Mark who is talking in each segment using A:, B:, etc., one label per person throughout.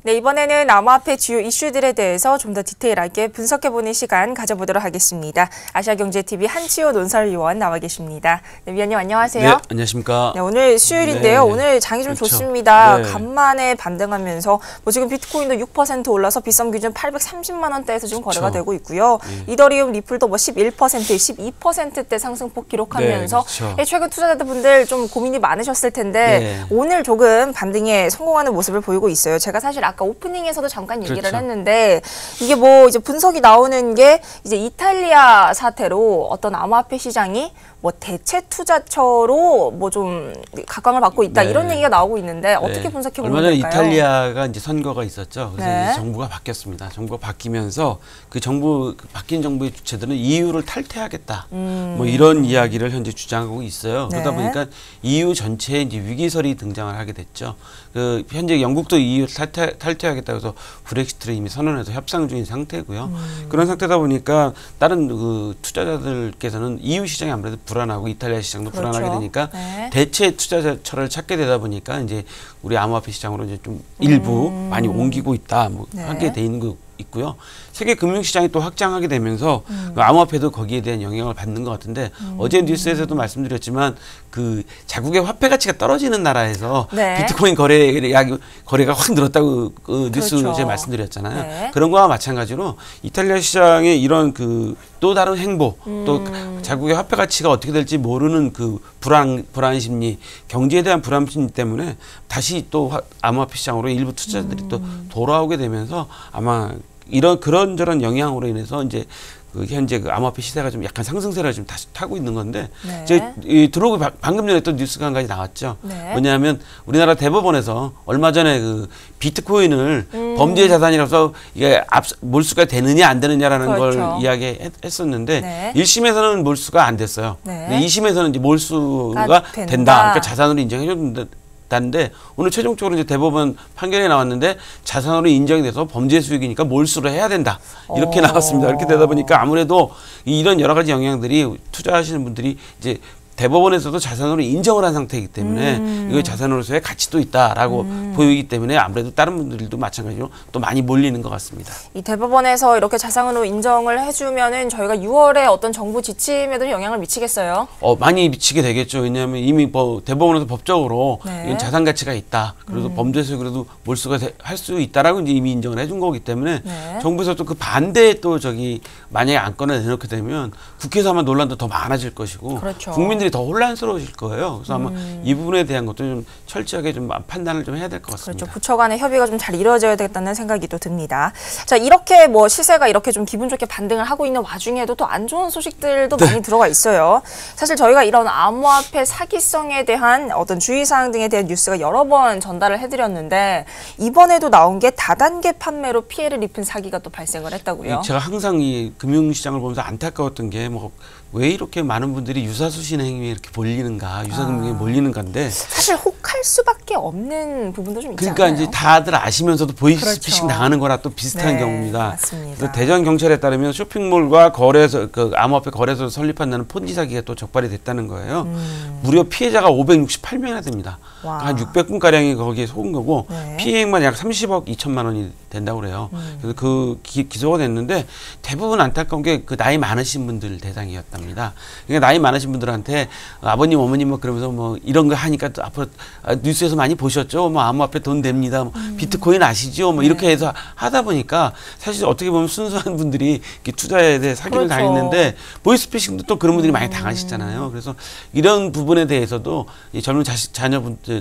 A: 네, 이번에는 암호화폐 주요 이슈들에 대해서 좀 더 디테일하게 분석해보는 시간 가져보도록 하겠습니다. 아시아경제TV 한치호 논설위원 나와 계십니다. 네, 위원님 안녕하세요.
B: 네, 안녕하십니까.
A: 네, 오늘 수요일인데요.
B: 네.
A: 오늘 장이 좀
B: 그렇죠.
A: 좋습니다.
B: 네.
A: 간만에 반등하면서 지금 비트코인도 6% 올라서 비썸 기준 830만 원대에서 지금 거래가 되고 있고요.
B: 네.
A: 이더리움 리플도 11%, 12%대 상승폭 기록하면서
B: 네, 그렇죠.
A: 최근 투자자분들 좀 고민이 많으셨을 텐데 오늘 조금 반등에 성공하는 모습을 보이고 있어요. 제가 사실 아까 오프닝에서도 잠깐 얘기를
B: 그렇죠.
A: 했는데 이게 이제 분석이 나오는 게 이제 이탈리아 사태로 어떤 암호화폐 시장이 대체 투자처로 좀 각광을 받고 있다 이런 얘기가 나오고 있는데 어떻게 분석해 보면
B: 얼마 전에
A: 될까요?
B: 이탈리아가 이제 선거가 있었죠. 그래서
A: 네.
B: 이제 정부가 바뀌었습니다. 정부가 바뀌면서 그 바뀐 정부의 주체들은 EU를 탈퇴하겠다. 이런 이야기를 현재 주장하고 있어요. 그러다 보니까 EU 전체에 이제 위기설이 등장을 하게 됐죠. 현재 영국도 EU 탈퇴하겠다 해서 브렉시트를 이미 선언해서 협상 중인 상태고요. 그런 상태다 보니까 다른 투자자들께서는 EU 시장이 아무래도 불안하고 이탈리아 시장도 불안하게 되니까 대체 투자처를 찾게 되다 보니까 이제 우리 암호화폐 시장으로 이제 좀 일부 많이 옮기고 있다. 하게 돼 있는 거 있고요. 세계 금융시장이 또 확장하게 되면서 암호화폐도 거기에 대한 영향을 받는 것 같은데 어제 뉴스에서도 말씀드렸지만 자국의 화폐 가치가 떨어지는 나라에서 비트코인 거래가 확 늘었다고 뉴스 제가 말씀드렸잖아요. 그런 거와 마찬가지로 이탈리아 시장의 이런 또 다른 행보, 또 자국의 화폐 가치가 어떻게 될지 모르는 불안 심리, 경제에 대한 불안 심리 때문에 다시 또 암호화폐 시장으로 일부 투자자들이 또 돌아오게 되면서 아마 그런저런 영향으로 인해서 이제 현재 암호화폐 시세가 좀 약간 상승세를 좀 다시 타고 있는 건데 들어오고 방금 전에 또 뉴스가 한 가지 나왔죠. 뭐냐면 우리나라 대법원에서 얼마 전에 비트코인을 범죄 자산이라서 이게 몰수가 되느냐 안 되느냐라는 걸 이야기했었는데 1심에서는 몰수가 안 됐어요. 근데 2심에서는 이제 몰수가 된다. 그러니까 자산으로 인정해 줬는데 다는데 오늘 최종적으로 이제 대법원 판결이 나왔는데 자산으로 인정이 돼서 범죄 수익이니까 몰수를 해야 된다 이렇게 나왔습니다. 이렇게 되다 보니까 아무래도 이런 여러 가지 영향들이 투자하시는 분들이 이제 대법원에서도 자산으로 인정을 한 상태이기 때문에 이거 자산으로서의 가치도 있다라고 보이기 때문에 아무래도 다른 분들도 마찬가지로 또 많이 몰리는 것 같습니다.
A: 이 대법원에서 이렇게 자산으로 인정을 해주면은 저희가 6월에 어떤 정부 지침에도 영향을 미치겠어요?
B: 많이 미치게 되겠죠. 왜냐하면 이미 대법원에서 법적으로 이건 자산 가치가 있다. 그래도 범죄 수익으로도 몰수가 할 수 있다라고 이제 이미 인정을 해준 거기 때문에 정부에서 또 반대에 또 만약에 안건을 내놓게 되면 국회에서 아마 논란도 더 많아질 것이고 국민들이 더 혼란스러우실 거예요. 그래서 아마 이 부분에 대한 것도 좀 철저하게 좀 판단을 좀 해야 될 것 같습니다.
A: 그렇죠. 부처 간의 협의가 좀 잘 이루어져야 되겠다는 생각이 또 듭니다. 자, 이렇게 시세가 이렇게 좀 기분 좋게 반등을 하고 있는 와중에도 또 안 좋은 소식들도 많이 들어가 있어요. 사실 저희가 이런 암호화폐 사기성에 대한 어떤 주의사항 등에 대한 뉴스가 여러 번 전달을 해드렸는데 이번에도 나온 게 다단계 판매로 피해를 입힌 사기가 또 발생을 했다고요.
B: 제가 항상 이 금융시장을 보면서 안타까웠던 게 왜 이렇게 많은 분들이 유사수신 행위에 이렇게 몰리는가, 유사금융에 몰리는가인데
A: 사실 혹할 수밖에 없는 부분도 좀 있지
B: 그러니까
A: 않나요?
B: 이제 다들 아시면서도 보이스피싱 당하는 거랑 또 비슷한 경우입니다.
A: 맞습니다.
B: 그래서 대전 경찰에 따르면 쇼핑몰과 암호화폐 거래소를 설립한다는 폰지 사기가 또 적발이 됐다는 거예요. 무려 피해자가 568명이나 됩니다. 그러니까 한 600분 가량이 거기에 속은 거고 피해액만 약 30억 2천만 원이 된다고 그래요. 그래서 기소가 됐는데 대부분 안타까운 게 나이 많으신 분들 대상이었답니다. 그러니까 나이 많으신 분들한테 아버님, 어머님 그러면서 이런 거 하니까 또 앞으로 뉴스에서 많이 보셨죠? 암호화폐 돈 됩니다. 비트코인 아시죠? 이렇게 해서 하다 보니까 사실 어떻게 보면 순수한 분들이 투자에 대해 사기를 당했는데 보이스피싱도 또 그런 분들이 많이 당하시잖아요. 그래서 이런 부분에 대해서도 이 젊은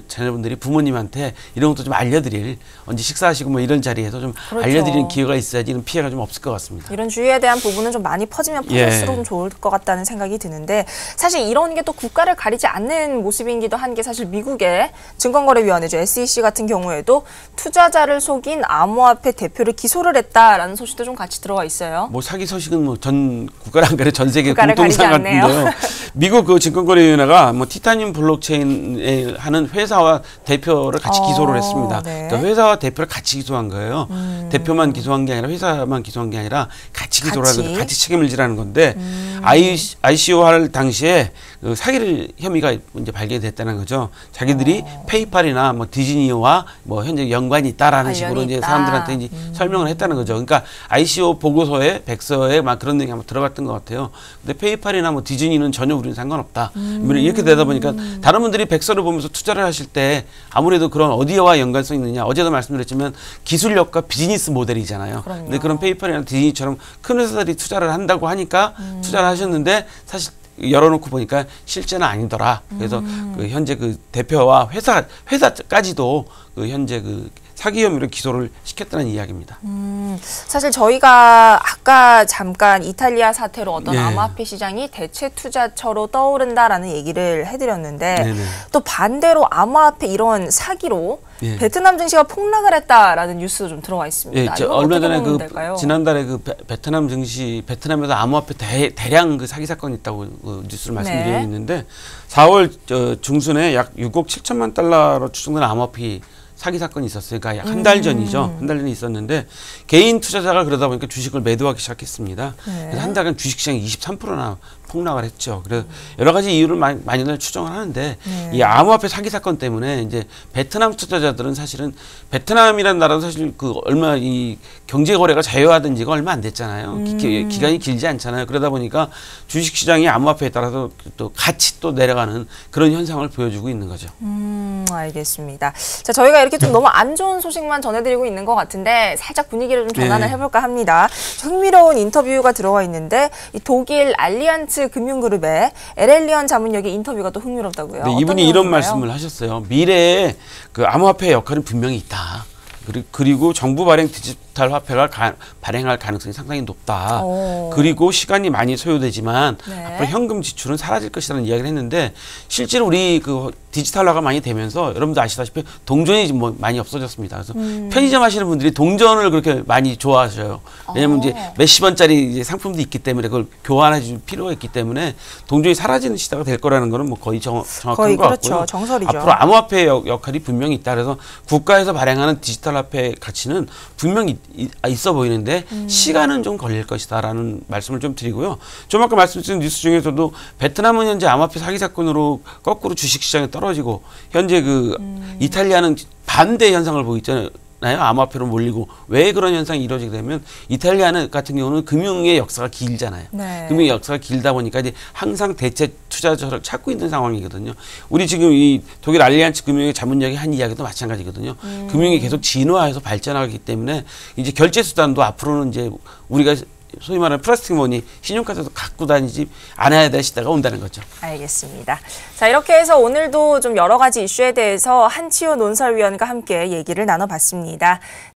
B: 자녀분들이 부모님한테 이런 것도 좀 알려드릴 언제 식사하시고 이런 자리에서 좀 알려드리는 기회가 있어야지 이런 피해가 좀 없을 것 같습니다.
A: 이런 주의에 대한 부분은 좀 많이 퍼지면 퍼질수록 좀 좋을 것 같다는 생각이 드는데 사실 이런 게 또 국가를 가리지 않는 모습이기도 한 게 사실 미국의 증권거래위원회죠. SEC 같은 경우에도 투자자를 속인 암호화폐 대표를 기소를 했다라는 소식도 좀 같이 들어와 있어요.
B: 사기 소식은 전 국가를 안 가려 전 세계 공통상 같은데요. 미국 증권거래위원회가 티타늄 블록체인에 하는 회사와 대표를 같이 기소를 했습니다. 그러니까 회사와 대표를 같이 기소한 거예요. 대표만 기소한 게 아니라 회사만 기소한 게 아니라 같이 기소를 하면서 같이 책임을 지라는 건데 ICO 할 당시에 사기를 혐의가 이제 발견됐다는 거죠. 자기들이 페이팔이나 뭐 디즈니와 뭐 현재 연관이 있다라는 식으로 이제 사람들한테 이제 설명을 했다는 거죠. 그러니까 ICO 보고서에 백서에 막 그런 얘기 한번 들어갔던 것 같아요. 근데 페이팔이나 뭐 디즈니는 전혀 우리는 상관없다. 이렇게 되다 보니까 다른 분들이 백서를 보면서 투자를 하실 때 아무래도 그런 어디와 연관성이 있느냐. 어제도 말씀드렸지만 기술력과 비즈니스 모델이잖아요.
A: 그럼요.
B: 근데 그런 페이팔이나 디즈니처럼 큰 회사들이 투자를 한다고 하니까 투자를 하셨는데 사실 열어놓고 보니까 실제는 아니더라. 그래서 그 현재 그 대표와 회사까지도 그 현재 그 사기 혐의로 기소를 시켰다는 이야기입니다.
A: 사실 저희가 아까 잠깐 이탈리아 사태로 어떤
B: 네.
A: 암호화폐 시장이 대체 투자처로 떠오른다라는 얘기를 해드렸는데
B: 네네.
A: 또 반대로 암호화폐 이런 사기로
B: 예.
A: 베트남 증시가 폭락을 했다라는 뉴스도 좀 들어와 있습니다.
B: 예,
A: 이건
B: 얼마
A: 어떻게
B: 전에
A: 보면
B: 그
A: 될까요?
B: 지난달에 그 베트남 증시, 베트남에서 암호화폐 대량 그 사기 사건이 있다고 그 뉴스를 말씀드려 있는데 4월 중순에 약 6억 7천만 달러로 추정되는 암호화폐 사기 사건이 있었어요. 그러니까 약 한 달 전이죠. 한 달 전에 있었는데 개인 투자자가 그러다 보니까 주식을 매도하기 시작했습니다.
A: 네.
B: 그래서 한 달간 주식시장이 23%나 폭락을 했죠. 그래서 여러 가지 이유를 많이들 추정을 하는데 이 암호화폐 사기 사건 때문에 이제 베트남 투자자들은 사실은 베트남이라는 나라도 사실 그 얼마 이 경제 거래가 자유화된 지가 얼마 안 됐잖아요. 기간이 길지 않잖아요. 그러다 보니까 주식시장이 암호화폐에 따라서 또 같이 또 내려가는 그런 현상을 보여주고 있는 거죠.
A: 알겠습니다. 자, 저희가 이렇게 좀 너무 안 좋은 소식만 전해드리고 있는 것 같은데 살짝 분위기를 좀 전환을 해볼까 합니다. 흥미로운 인터뷰가 들어와 있는데 이 독일 알리안츠 금융그룹의 에렐리언 자문역의 인터뷰가 또 흥미롭다고요.
B: 네, 이분이 이런 말씀을 하셨어요. 미래에 그 암호화폐의 역할은 분명히 있다. 그리고 정부 발행 디지털 화폐가 발행할 가능성이 상당히 높다. 그리고 시간이 많이 소요되지만 앞으로 현금 지출은 사라질 것이라는 이야기를 했는데 실제로 우리 그 디지털화가 많이 되면서 여러분도 아시다시피 동전이 뭐 많이 없어졌습니다. 그래서 편의점 하시는 분들이 동전을 그렇게 많이 좋아하셔요. 왜냐면 이제 몇십 원짜리 이제 상품도 있기 때문에 그걸 교환해 줄 필요가 있기 때문에 동전이 사라지는 시대가 될 거라는 거는 뭐 거의 정확한 것
A: 그렇죠.
B: 같고요.
A: 정설이죠.
B: 앞으로 암호화폐의 역할이 분명히 있다. 그래서 국가에서 발행하는 디지털 화폐 가치는 분명히 있어 보이는데 시간은 좀 걸릴 것이다라는 말씀을 좀 드리고요. 좀 아까 말씀드린 뉴스 중에서도 베트남은 현재 암호화폐 사기 사건으로 거꾸로 주식시장에 떨어지고 현재 그 이탈리아는 반대 현상을 보고 있잖아요. 암호화폐로 몰리고 왜 그런 현상이 이루어지게 되면 이탈리아 같은 경우는 금융의 역사가 길잖아요. 금융의 역사가 길다 보니까 이제 항상 대체 투자처를 찾고 있는 상황이거든요. 우리 지금 이 독일 알리안츠 금융의 자문역이 한 이야기도 마찬가지거든요. 금융이 계속 진화해서 발전하기 때문에 이제 결제 수단도 앞으로는 이제 우리가 소위 말하는 플라스틱 머니, 신용카드도 갖고 다니지 않아야 될 시대가 온다는 거죠.
A: 알겠습니다. 자, 이렇게 해서 오늘도 좀 여러 가지 이슈에 대해서 한치호 논설위원과 함께 얘기를 나눠봤습니다.